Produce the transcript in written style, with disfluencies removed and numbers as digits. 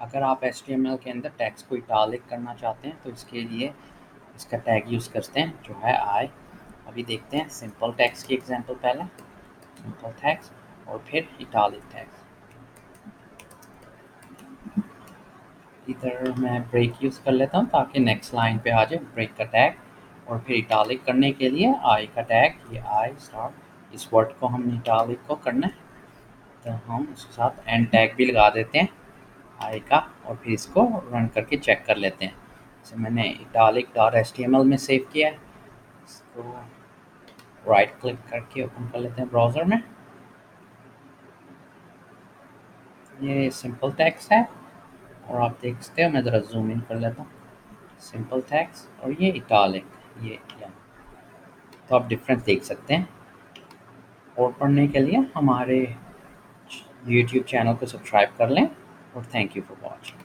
अगर आप HTML के अंदर टेक्स्ट को इटालिक करना चाहते हैं तो इसके लिए इसका टैग यूज़ करते हैं जो है आई। अभी देखते हैं सिंपल टेक्स्ट की एग्जांपल पहले, सिंपल टेक्स्ट और फिर इटालिक टेक्स्ट। इधर मैं ब्रेक यूज़ कर लेता हूँ ताकि नेक्स्ट लाइन पे आ जाए ब्रेक का टैग, और फिर इटालिक करने के लिए आई का टैग, ये आई स्टार्ट, इस वर्ड को हम इटालिक को करना है तो हम उसके साथ एंड टैग भी लगा देते हैं आई का, और फिर इसको रन करके चेक कर लेते हैं। जैसे मैंने italic.html में सेव किया है, इसको राइट क्लिक करके ओपन कर लेते हैं ब्राउज़र में। ये सिंपल टेक्स्ट है और आप देख सकते हो, मैं ज़रा जूम इन कर लेता हूँ, सिंपल टेक्स्ट और ये इटालिक, ये तो आप डिफरेंस देख सकते हैं। और पढ़ने के लिए हमारे यूट्यूब चैनल को सब्सक्राइब कर लें और थैंक यू फॉर वॉचिंग।